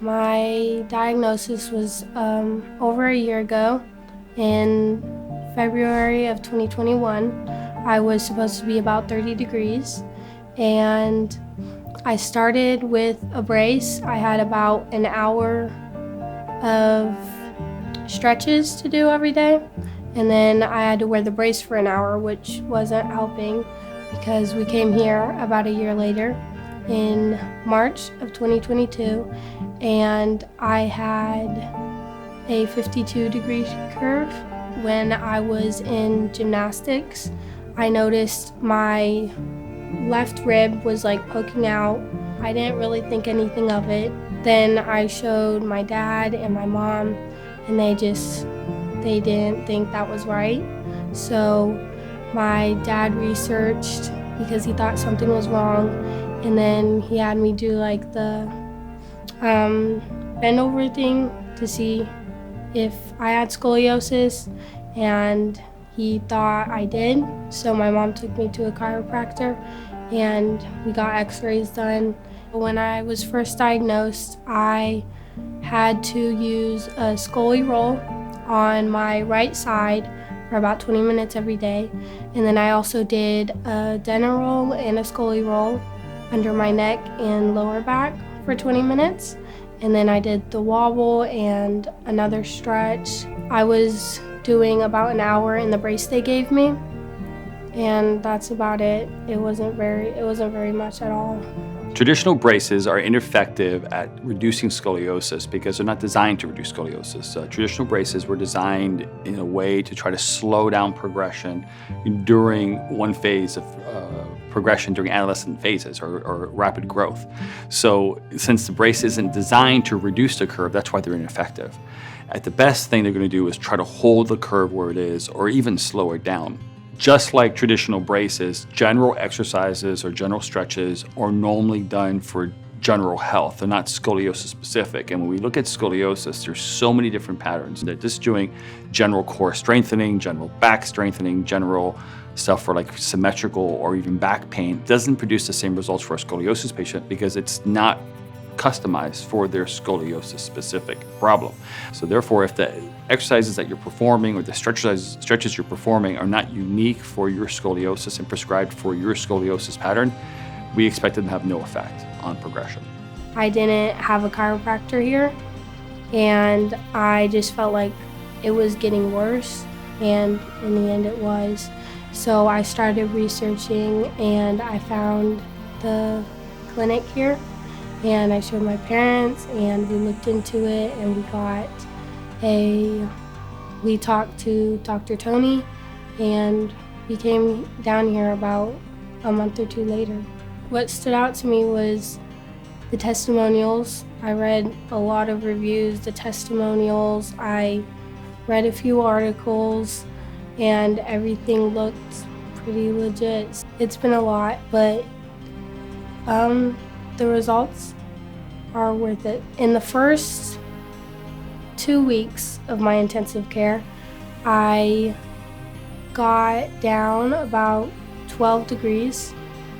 My diagnosis was over a year ago. In February of 2021, I was supposed to be about 30 degrees, and I started with a brace. I had about an hour of stretches to do every day, and then I had to wear the brace for an hour, which wasn't helping because we came here about a year later in March of 2022, and I had a 52-degree curve. When I was in gymnastics, I noticed my left rib was like poking out. I didn't really think anything of it. Then I showed my dad and my mom, and they didn't think that was right. So my dad researched because he thought something was wrong, and then he had me do like the bend over thing to see if I had scoliosis, and he thought I did. So my mom took me to a chiropractor and we got x-rays done. When I was first diagnosed, I had to use a Scoli roll on my right side for about 20 minutes every day. And then I also did a Dena roll and a Scoli roll under my neck and lower back for 20 minutes. And then I did the wobble and another stretch. I was doing about an hour in the brace they gave me, and that's about it. It wasn't very much at all. Traditional braces are ineffective at reducing scoliosis because they're not designed to reduce scoliosis. Traditional braces were designed in a way to try to slow down progression during one phase of progression during adolescent phases or rapid growth. So since the brace isn't designed to reduce the curve, that's why they're ineffective. At the best thing they're going to do is try to hold the curve where it is or even slow it down. Just like traditional braces, general exercises or general stretches are normally done for general health. They're not scoliosis specific. And when we look at scoliosis, there's so many different patterns. They're just doing general core strengthening, general back strengthening, general stuff for like symmetrical or even back pain. Doesn't produce the same results for a scoliosis patient because it's not customized for their scoliosis specific problem. So therefore, if the exercises that you're performing or the stretches you're performing are not unique for your scoliosis and prescribed for your scoliosis pattern, we expect them to have no effect on progression. I didn't have a chiropractor here, and I just felt like it was getting worse, and in the end it was. So I started researching, and I found the clinic here, and I showed my parents, and we looked into it, and we talked to Dr. Tony, and we came down here about a month or two later. What stood out to me was the testimonials. I read a lot of reviews, the testimonials. I read a few articles, and everything looked pretty legit. It's been a lot, but the results are worth it. In the first 2 weeks of my intensive care, I got down about 12 degrees.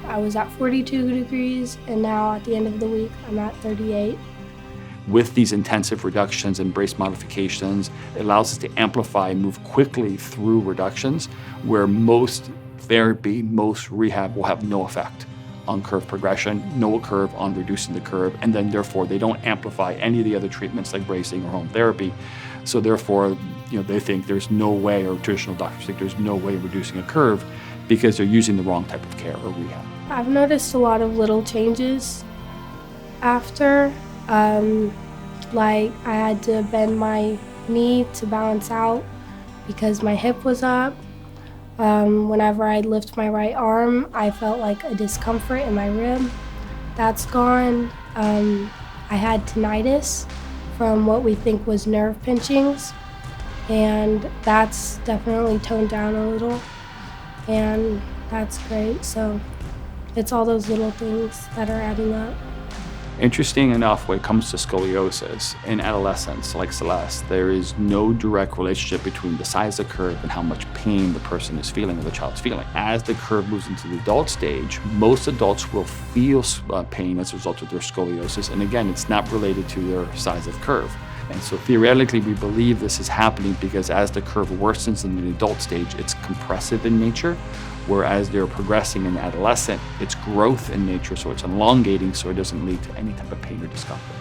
I was at 42 degrees, and now at the end of the week, I'm at 38. With these intensive reductions and brace modifications, it allows us to amplify and move quickly through reductions where most therapy, most rehab will have no effect on curve progression, no curve on reducing the curve, and then therefore they don't amplify any of the other treatments like bracing or home therapy. So therefore, they think there's no way, or traditional doctors think there's no way of reducing a curve because they're using the wrong type of care or rehab. I've noticed a lot of little changes after, like I had to bend my knee to balance out because my hip was up. Whenever I lift my right arm, I felt like a discomfort in my rib. That's gone. I had tinnitus from what we think was nerve pinchings, and that's definitely toned down a little, and that's great. So it's all those little things that are adding up. Interesting enough, when it comes to scoliosis in adolescence, like Celeste, there is no direct relationship between the size of the curve and how much pain the person is feeling or the child's feeling. As the curve moves into the adult stage, most adults will feel pain as a result of their scoliosis. And again, it's not related to their size of curve. And so theoretically, we believe this is happening because as the curve worsens in the adult stage, it's compressive in nature, whereas they're progressing in adolescent, it's growth in nature, so it's elongating, so it doesn't lead to any type of pain or discomfort.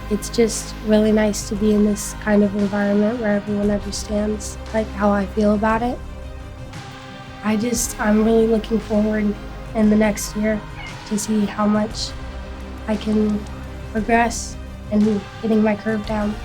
It's just really nice to be in this kind of environment where everyone understands like how I feel about it. I'm really looking forward in the next year to see how much I can progress and getting my curve down.